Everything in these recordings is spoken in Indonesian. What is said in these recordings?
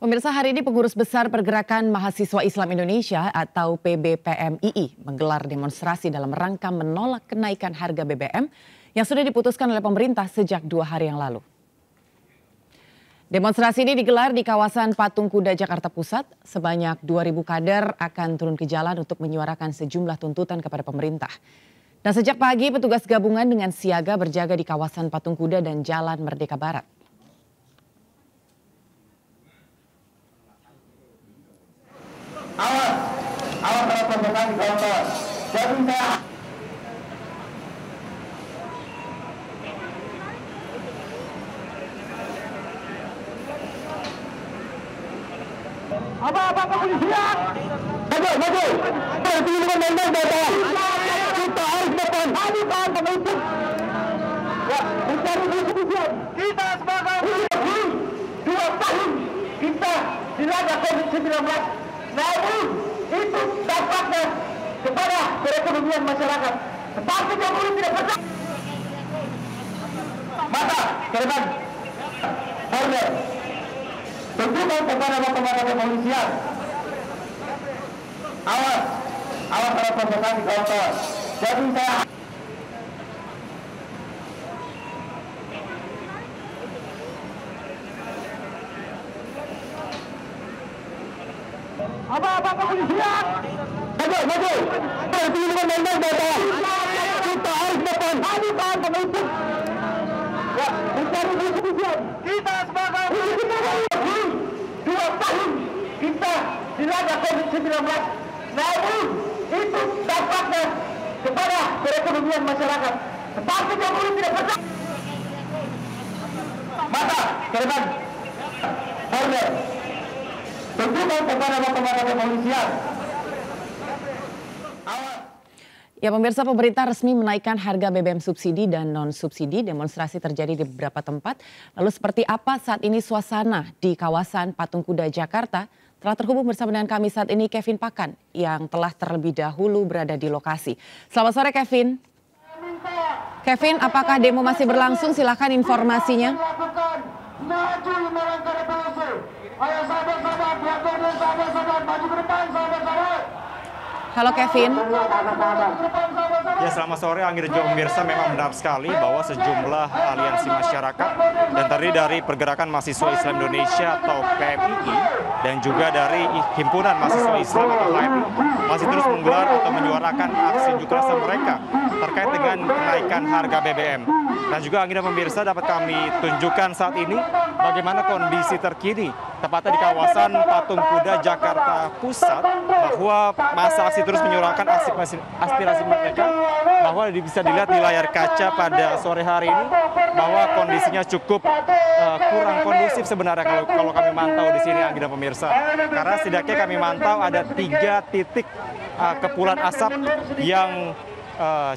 Pemirsa, hari ini Pengurus Besar Pergerakan Mahasiswa Islam Indonesia atau PBPMII menggelar demonstrasi dalam rangka menolak kenaikan harga BBM yang sudah diputuskan oleh pemerintah sejak 2 hari yang lalu. Demonstrasi ini digelar di kawasan Patung Kuda Jakarta Pusat. Sebanyak 2.000 kader akan turun ke jalan untuk menyuarakan sejumlah tuntutan kepada pemerintah. Dan sejak pagi petugas gabungan dengan siaga berjaga di kawasan Patung Kuda dan Jalan Merdeka Barat. Awas kalau pembelaan di kawasan. Jadi saya apa kepolisian? Maju. Pertimbangan memang datang. Kita harus depan. Bukan pemimpin. Ya, mencari kepolisian. Kita sebagai 2 tahun kita dilanda COVID-19. Namun itu dampaknya kepada perekonomian masyarakat. Tetapi Jokowi tidak pernah. Maka karena order tentukan kepada kepada kepolisian. Awas kalau pembelaan di kawasan. Jadi saya apa kepolisian? Maju. Pertimbangan memang datang. Kita harus depan. Bukan pemimpin. Ya, mencari kepolisian. Kita sebagai 2 tahun kita dilanda COVID-19. Namun itu dampaknya kepada perekonomian masyarakat. Tetapi Jokowi tidak pernah. Maka karena order tentukan kepada kepolisian. Ya, pemirsa, pemerintah resmi menaikkan harga BBM subsidi dan non-subsidi. Demonstrasi terjadi di beberapa tempat. Lalu seperti apa saat ini suasana di kawasan Patung Kuda Jakarta? Telah terhubung bersama dengan kami saat ini Kevin Pakan yang telah terlebih dahulu berada di lokasi. Selamat sore Kevin. Kevin, apakah demo masih berlangsung? Silakan informasinya. Halo Kevin. Ya, selamat sore Anggi dan juga pemirsa. Memang benar sekali bahwa sejumlah aliansi masyarakat dan tadi dari Pergerakan Mahasiswa Islam Indonesia atau PMII dan juga dari Himpunan Mahasiswa Islam atau HMI masih terus menggelar atau menyuarakan aksi unjuk rasa mereka terkait dengan kenaikan harga BBM. Dan juga Anggi dan pemirsa dapat kami tunjukkan saat ini bagaimana kondisi terkini tepatnya di kawasan Patung Kuda Jakarta Pusat, bahwa masa aksi terus menyuarakan aspirasi mereka, bahwa bisa dilihat di layar kaca pada sore hari ini bahwa kondisinya cukup kurang kondusif sebenarnya kalau kami mantau di sini Anggi dan pemirsa. Karena setidaknya kami mantau ada 3 titik kepulan asap yang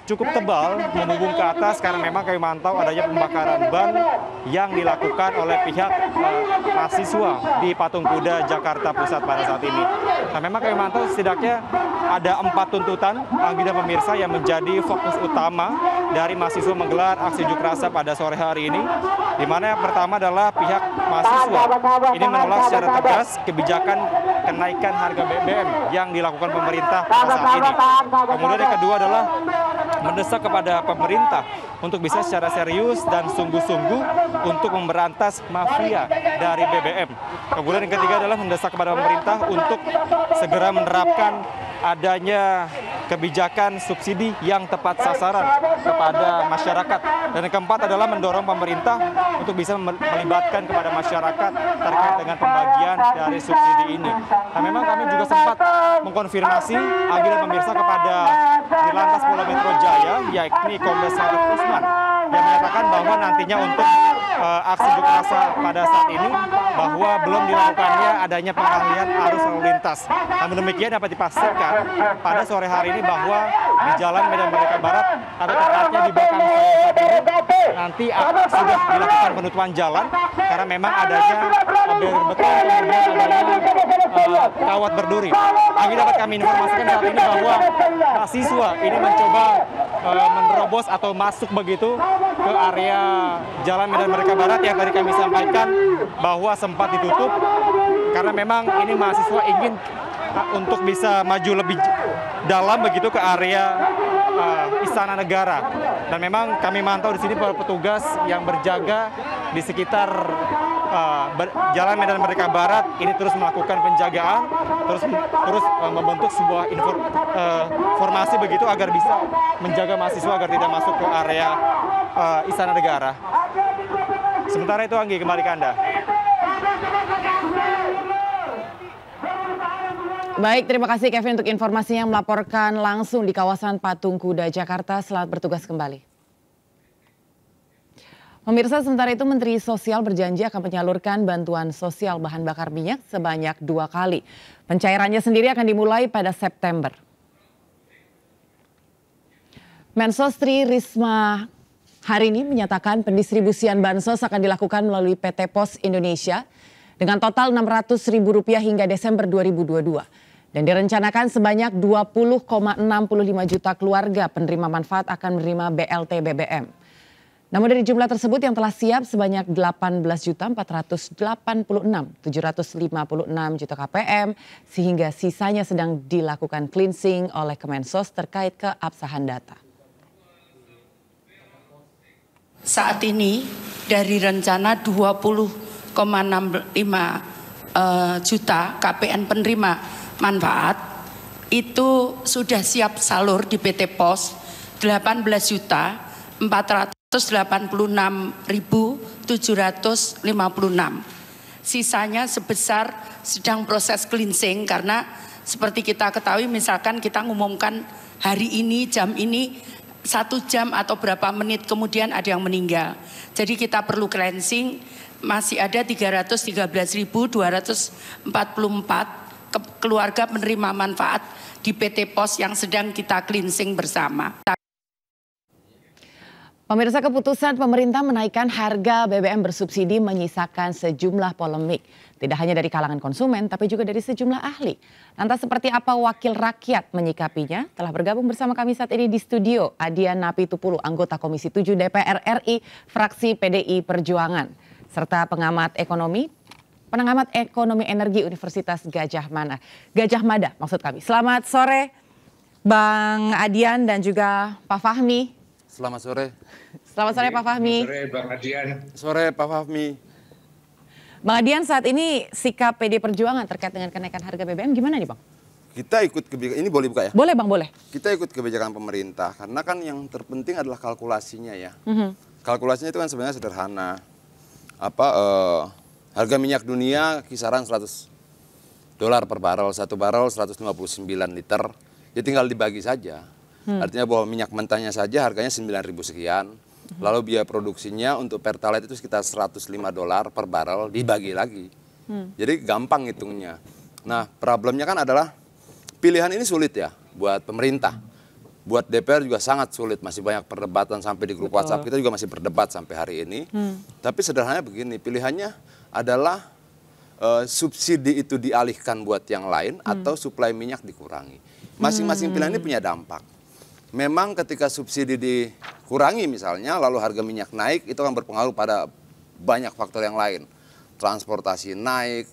cukup tebal membumbung ke atas karena memang kami mantau adanya pembakaran ban yang dilakukan oleh pihak mahasiswa di Patung Kuda Jakarta Pusat pada saat ini. Nah, memang kami mantau setidaknya ada 4 tuntutan Anggi dan pemirsa yang menjadi fokus utama dari mahasiswa menggelar aksi unjuk rasa pada sore hari ini, di mana yang pertama adalah pihak mahasiswa ini menolak secara tegas kebijakan kenaikan harga BBM yang dilakukan pemerintah pada saat ini. Kemudian yang kedua adalah mendesak kepada pemerintah untuk bisa secara serius dan sungguh-sungguh untuk memberantas mafia dari BBM. Kemudian yang ketiga adalah mendesak kepada pemerintah untuk segera menerapkan adanya kebijakan subsidi yang tepat sasaran kepada masyarakat. Dan yang keempat adalah mendorong pemerintah untuk bisa melibatkan kepada masyarakat terkait dengan pembagian dari subsidi ini. Nah, memang kami juga sempat mengkonfirmasi Anggi dan pemirsa kepada Dirlantas Polda Metro Jaya, yakni Kombes Latif Usman, yang menyatakan bahwa nantinya untuk aksi unjuk rasa pada saat ini bahwa belum dilakukannya adanya pengalihan arus lalu lintas. Namun demikian dapat dipastikan pada sore hari ini bahwa di Jalan Medan Merdeka Barat atau tepatnya di belakang saya saat ini nanti sudah dilakukan penutupan jalan karena memang adanya barrier beton kemudian adanya kawat berduri. Anggi dapat kami informasikan saat ini bahwa mahasiswa ini mencoba menerobos atau masuk begitu ke area Jalan Medan Merdeka Barat yang tadi kami sampaikan bahwa sempat ditutup karena memang ini mahasiswa ingin untuk bisa maju lebih dalam begitu ke area Istana Negara. Dan memang kami mantau di sini para petugas yang berjaga di sekitar Jalan Medan Merdeka Barat ini terus melakukan penjagaan, terus membentuk sebuah informasi begitu agar bisa menjaga mahasiswa agar tidak masuk ke area Istana Negara. Sementara itu Anggi, kembali ke Anda. Baik, terima kasih Kevin untuk informasinya melaporkan langsung di kawasan Patung Kuda, Jakarta. Selamat bertugas kembali. Pemirsa, sementara itu Menteri Sosial berjanji akan menyalurkan bantuan sosial bahan bakar minyak sebanyak 2 kali. Pencairannya sendiri akan dimulai pada September. Mensos Tri Risma hari ini menyatakan pendistribusian bansos akan dilakukan melalui PT Pos Indonesia dengan total Rp600.000 hingga Desember 2022. Dan direncanakan sebanyak 20,65 juta keluarga penerima manfaat akan menerima BLT BBM. Namun dari jumlah tersebut yang telah siap sebanyak 18.486.756 juta KPM sehingga sisanya sedang dilakukan cleansing oleh Kemensos terkait keabsahan data. Saat ini dari rencana 20,65 juta KPN penerima manfaat itu sudah siap salur di PT Pos 18.486.756. Sisanya sebesar sedang proses cleansing karena seperti kita ketahui misalkan kita ngumumkan hari ini jam ini 1 jam atau berapa menit kemudian ada yang meninggal. Jadi kita perlu cleansing, masih ada 313.244 keluarga penerima manfaat di PT Pos yang sedang kita cleansing bersama. Pemirsa, keputusan pemerintah menaikkan harga BBM bersubsidi menyisakan sejumlah polemik. Tidak hanya dari kalangan konsumen, tapi juga dari sejumlah ahli. Lantas seperti apa wakil rakyat menyikapinya? Telah bergabung bersama kami saat ini di studio Adian Napitupulu, anggota Komisi 7 DPR RI, fraksi PDI Perjuangan. Serta pengamat ekonomi energi Universitas Gajah Mada maksud kami. Selamat sore Bang Adian dan juga Pak Fahmi. Selamat sore. Selamat sore Pak Fahmi. Sore Bang Adian. Sore Pak Fahmi. Bang Adian, saat ini sikap PD Perjuangan terkait dengan kenaikan harga BBM gimana nih Bang? Kita ikut kebijakan, ini boleh buka ya? Boleh Bang, boleh. Kita ikut kebijakan pemerintah karena kan yang terpenting adalah kalkulasinya ya. Kalkulasinya itu kan sebenarnya sederhana. Harga minyak dunia kisaran $100 per barrel, 1 barrel 159 liter. Ya tinggal dibagi saja. Artinya bahwa minyak mentahnya saja harganya 9.000 sekian. Lalu biaya produksinya untuk Pertalite itu sekitar $105 per barrel dibagi lagi. Jadi gampang hitungnya. Nah, problemnya kan adalah pilihan ini sulit ya buat pemerintah. Buat DPR juga sangat sulit, masih banyak perdebatan sampai di grup WhatsApp kita juga masih berdebat sampai hari ini. Tapi sederhananya begini, pilihannya adalah subsidi itu dialihkan buat yang lain atau suplai minyak dikurangi. Masing-masing pilihan ini punya dampak. Memang ketika subsidi dikurangi misalnya, lalu harga minyak naik, itu akan berpengaruh pada banyak faktor yang lain. Transportasi naik,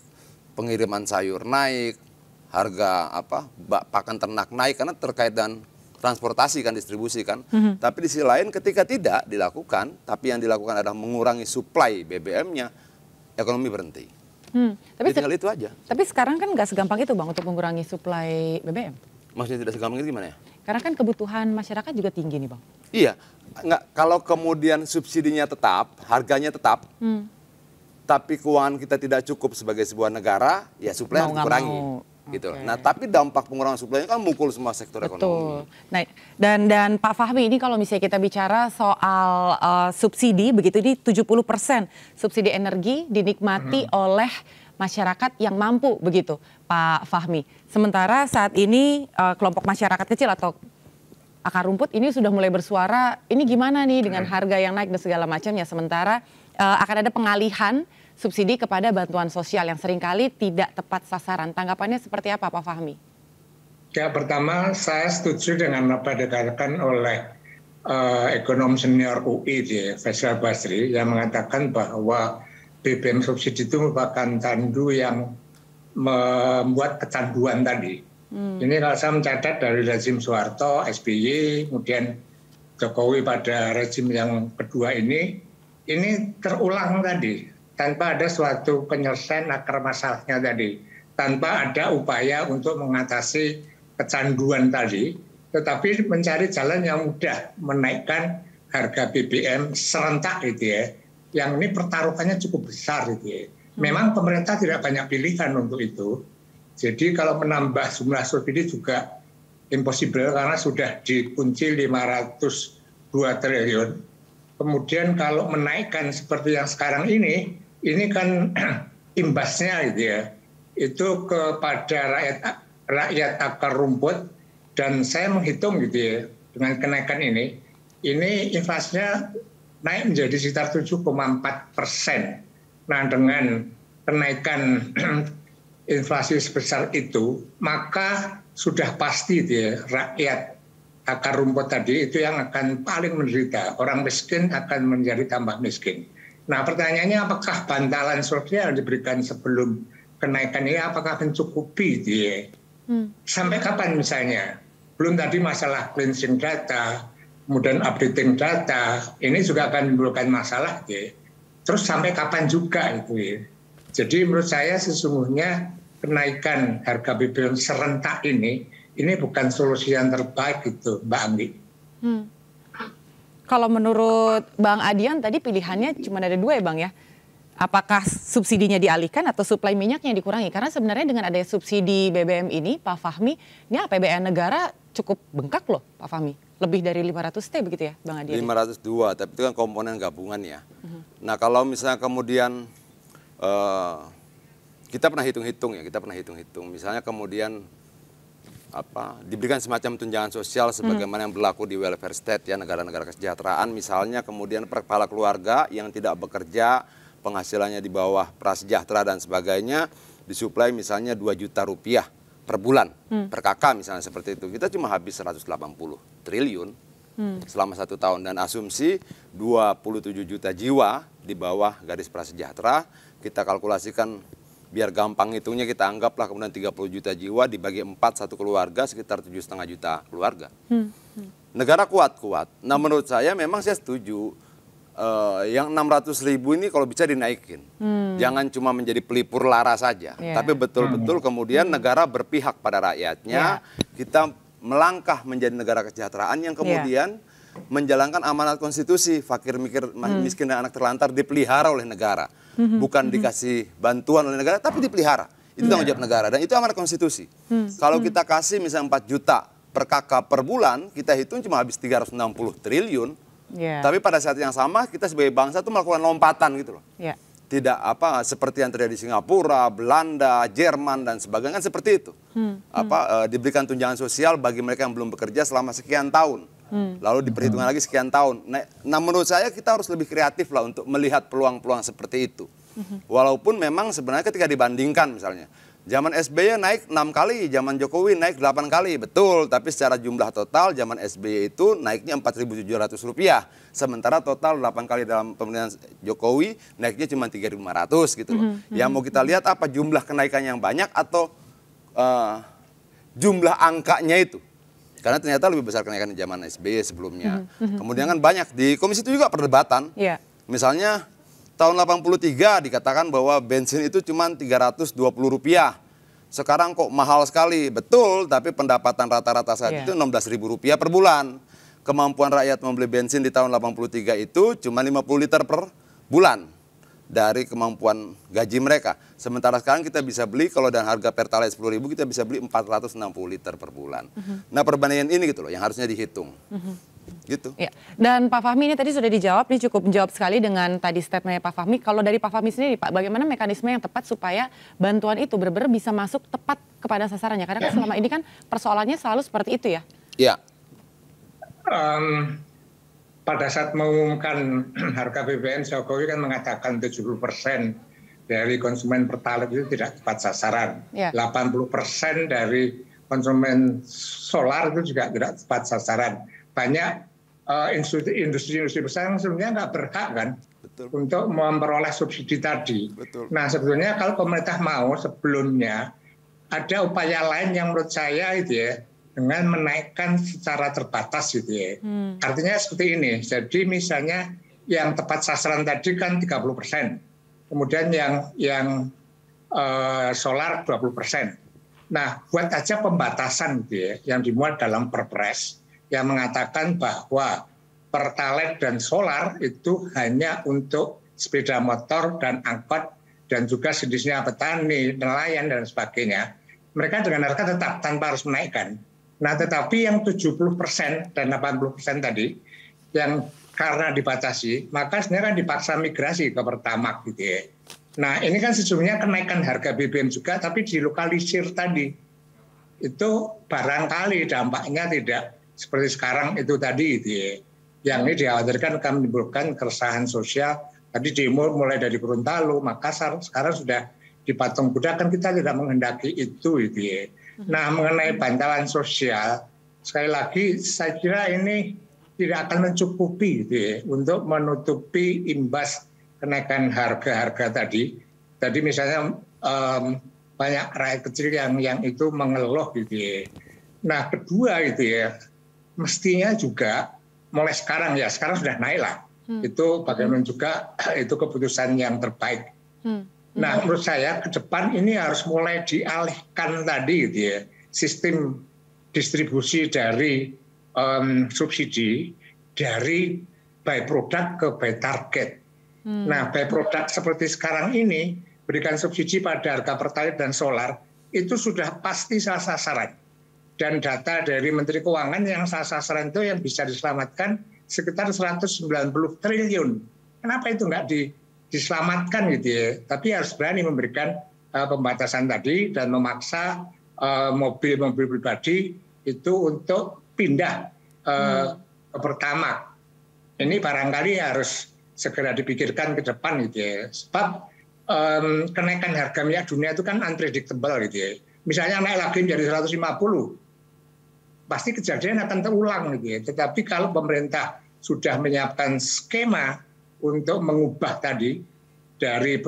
pengiriman sayur naik, harga pakan ternak naik karena terkait dengan transportasi kan, distribusi kan. Tapi di sisi lain ketika tidak dilakukan, tapi yang dilakukan adalah mengurangi suplai BBM-nya, ekonomi berhenti. Tapi tinggal itu aja. Tapi sekarang kan nggak segampang itu Bang untuk mengurangi suplai BBM. Maksudnya tidak segampang itu gimana ya? Karena kan kebutuhan masyarakat juga tinggi nih Bang. Iya, kalau kemudian subsidinya tetap, harganya tetap, tapi keuangan kita tidak cukup sebagai sebuah negara, ya suplai harus dikurangi. Gitu. Okay. Nah, tapi dampak pengurangan suplainya kan mukul semua sektor ekonomi. Nah, dan Pak Fahmi, ini kalau misalnya kita bicara soal subsidi, begitu ini 70% subsidi energi dinikmati oleh masyarakat yang mampu, begitu Pak Fahmi. Sementara saat ini kelompok masyarakat kecil atau akar rumput ini sudah mulai bersuara, ini gimana nih dengan harga yang naik dan segala macamnya. Sementara akan ada pengalihan subsidi kepada bantuan sosial yang seringkali tidak tepat sasaran. Tanggapannya seperti apa Pak Fahmi? Ya, pertama saya setuju dengan apa dikatakan oleh ekonom senior UI Faisal Basri yang mengatakan bahwa BBM subsidi itu merupakan tandu yang membuat kecanduan tadi. Ini kalau saya mencatat dari rezim Soeharto, SBY, kemudian Jokowi pada rezim yang kedua ini terulang tadi, tanpa ada suatu penyelesaian akar masalahnya tadi, tanpa ada upaya untuk mengatasi kecanduan tadi, tetapi mencari jalan yang mudah, menaikkan harga BBM serentak gitu ya, yang ini pertaruhannya cukup besar gitu ya. Memang pemerintah tidak banyak pilihan untuk itu, jadi kalau menambah jumlah subsidi juga impossible karena sudah dikunci 502 triliun. Kemudian kalau menaikkan seperti yang sekarang ini kan imbasnya gitu ya, itu kepada rakyat akar rumput, dan saya menghitung gitu ya, dengan kenaikan ini inflasinya naik menjadi sekitar 7,4%. Nah, dengan kenaikan inflasi sebesar itu, maka sudah pasti dia rakyat akar rumput tadi itu yang akan paling menderita. Orang miskin akan menjadi tambah miskin. Nah, pertanyaannya apakah bantalan sosial diberikan sebelum kenaikan ini apakah mencukupi dia? Sampai kapan misalnya? Belum tadi masalah cleansing data, kemudian updating data, ini juga akan menimbulkan masalah dia. Terus sampai kapan juga itu ya? Jadi menurut saya sesungguhnya kenaikan harga BBM serentak ini bukan solusi yang terbaik gitu, Mbak Anggi. Kalau menurut Bang Adian tadi pilihannya cuma ada dua ya Bang ya? Apakah subsidinya dialihkan atau suplai minyaknya dikurangi? Karena sebenarnya dengan adanya subsidi BBM ini, Pak Fahmi, ini APBN negara cukup bengkak loh Pak Fahmi. Lebih dari 500T begitu ya Bang Adian? 502, tapi itu kan komponen gabungan ya. Nah kalau misalnya kemudian kita pernah hitung-hitung ya, misalnya kemudian diberikan semacam tunjangan sosial sebagaimana yang berlaku di welfare state ya, negara-negara kesejahteraan, misalnya kemudian per kepala keluarga yang tidak bekerja, penghasilannya di bawah prasejahtera dan sebagainya, disuplai misalnya 2 juta rupiah per bulan, per kakak misalnya seperti itu, kita cuma habis 180 triliun selama 1 tahun, dan asumsi 27 juta jiwa di bawah garis prasejahtera, kita kalkulasikan biar gampang hitungnya, kita anggaplah kemudian 30 juta jiwa dibagi 4 satu keluarga, sekitar 7,5 juta keluarga. Negara kuat-kuat. Nah menurut saya memang saya setuju yang 600.000 ini kalau bisa dinaikin. Jangan cuma menjadi pelipur lara saja, tapi betul-betul kemudian negara berpihak pada rakyatnya. Kita melangkah menjadi negara kesejahteraan yang kemudian menjalankan amanat konstitusi, fakir miskin dan anak terlantar dipelihara oleh negara. Bukan dikasih bantuan oleh negara, tapi dipelihara. Itu tanggung jawab negara, dan itu amanat konstitusi. Kalau kita kasih misalnya 4 juta per kakak per bulan, kita hitung cuma habis 360 triliun. Tapi pada saat yang sama, kita sebagai bangsa itu melakukan lompatan gitu loh. Tidak seperti yang terjadi di Singapura, Belanda, Jerman, dan sebagainya, kan seperti itu. Diberikan tunjangan sosial bagi mereka yang belum bekerja selama sekian tahun. Lalu diperhitungkan lagi sekian tahun. Nah menurut saya kita harus lebih kreatif lah untuk melihat peluang-peluang seperti itu. Walaupun memang sebenarnya ketika dibandingkan misalnya, zaman SBY naik 6 kali, zaman Jokowi naik 8 kali, betul. Tapi secara jumlah total zaman SBY itu naiknya 4.700 rupiah. Sementara total 8 kali dalam pemerintahan Jokowi naiknya cuma 3.500 gitu loh. Yang mau kita lihat apa jumlah kenaikan yang banyak atau jumlah angkanya itu. Karena ternyata lebih besar kenaikan di zaman SBY sebelumnya. Kemudian kan banyak, di komisi itu juga perdebatan. Misalnya tahun 83 dikatakan bahwa bensin itu cuma 320 rupiah. Sekarang kok mahal sekali. Betul, tapi pendapatan rata-rata saat itu 16.000 rupiah per bulan. Kemampuan rakyat membeli bensin di tahun 83 itu cuma 50 liter per bulan dari kemampuan gaji mereka. Sementara sekarang kita bisa beli, kalau dengan harga Pertalite 10.000 kita bisa beli 460 liter per bulan. Nah perbandingan ini gitu loh yang harusnya dihitung. Gitu. Ya. Dan Pak Fahmi ini tadi sudah dijawab, ini cukup menjawab sekali dengan tadi statementnya Pak Fahmi. Kalau dari Pak Fahmi sendiri Pak, bagaimana mekanisme yang tepat supaya bantuan itu benar-benar bisa masuk tepat kepada sasarannya? Karena kan selama ini kan persoalannya selalu seperti itu ya. Iya. Pada saat mengumumkan harga BBM, Jokowi kan mengatakan 70% dari konsumen Pertalite itu tidak tepat sasaran. 80% dari konsumen solar itu juga tidak tepat sasaran. Banyak industri besar yang sebenarnya nggak berhak kan Betul. untuk memperoleh subsidi tadi. Betul. Nah sebetulnya kalau pemerintah mau sebelumnya ada upaya lain yang menurut saya itu ya, dengan menaikkan secara terbatas gitu ya. Artinya seperti ini, jadi misalnya yang tepat sasaran tadi kan 30%, kemudian yang solar 20%. Nah, buat aja pembatasan gitu ya, yang dimuat dalam Perpres yang mengatakan bahwa Pertalite dan solar itu hanya untuk sepeda motor dan angkot dan juga sejenisnya petani, nelayan dan sebagainya. Mereka dengan harga tetap tanpa harus menaikkan. Nah, tetapi yang 70% dan 80% tadi yang karena dibatasi, maka sebenarnya kan dipaksa migrasi ke Pertamax gitu ya. Nah, ini kan sejujurnya kenaikan harga BBM juga, tapi dilokalisir tadi. Itu barangkali dampaknya tidak seperti sekarang itu tadi gitu ya. Yang ini dikhawatirkan akan menimbulkan keresahan sosial. Tadi demo mulai dari Gorontalo, Makassar, sekarang sudah di Patung Kuda, kan kita tidak menghendaki itu gitu ya. Nah, mengenai bantalan sosial, sekali lagi saya kira ini tidak akan mencukupi gitu ya, untuk menutupi imbas kenaikan harga-harga tadi. Tadi misalnya banyak rakyat kecil yang itu mengeluh gitu ya. Nah, kedua gitu ya, mestinya juga mulai sekarang ya, sekarang sudah naik lah. Itu bagaimana juga itu keputusan yang terbaik. Nah, menurut saya ke depan ini harus mulai dialihkan tadi gitu ya, sistem distribusi dari subsidi dari by product ke by target. Nah, by product seperti sekarang ini berikan subsidi pada harga Pertalite dan solar itu sudah pasti salah sasaran. Dan data dari Menteri Keuangan yang salah sasaran itu yang bisa diselamatkan sekitar 190 triliun. Kenapa itu nggak diselamatkan gitu ya? Tapi harus berani memberikan pembatasan tadi dan memaksa mobil-mobil pribadi itu untuk pindah ke Pertamax. Ini barangkali harus segera dipikirkan ke depan gitu ya. Sebab kenaikan harga minyak dunia itu kan unpredictable gitu ya. Misalnya naik lagi menjadi 150, pasti kejadian akan terulang gitu ya. Tetapi kalau pemerintah sudah menyiapkan skema untuk mengubah tadi dari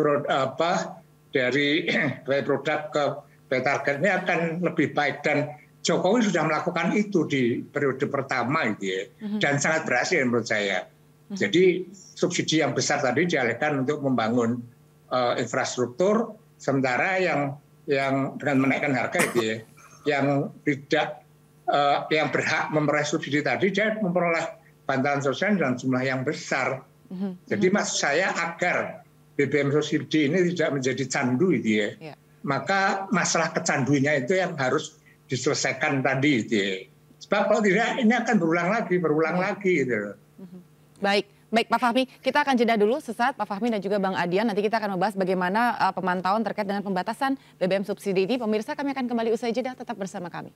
produk ke targetnya akan lebih baik, dan Jokowi sudah melakukan itu di periode pertama gitu ya, dan sangat berhasil menurut saya. Jadi subsidi yang besar tadi dialihkan untuk membangun infrastruktur, sementara yang dengan menaikkan harga gitu ya, yang tidak yang berhak memperoleh subsidi tadi dia memperoleh bantalan sosial dalam jumlah yang besar. Jadi maksud saya agar BBM subsidi ini tidak menjadi candu gitu ya. Maka masalah kecandunya itu yang harus diselesaikan tadi gitu ya. Sebab kalau tidak ini akan berulang lagi gitu. Baik Pak Fahmi, kita akan jeda dulu sesaat Pak Fahmi dan juga Bang Adian. Nanti kita akan membahas bagaimana pemantauan terkait dengan pembatasan BBM subsidi ini. Pemirsa, kami akan kembali usai jeda, tetap bersama kami.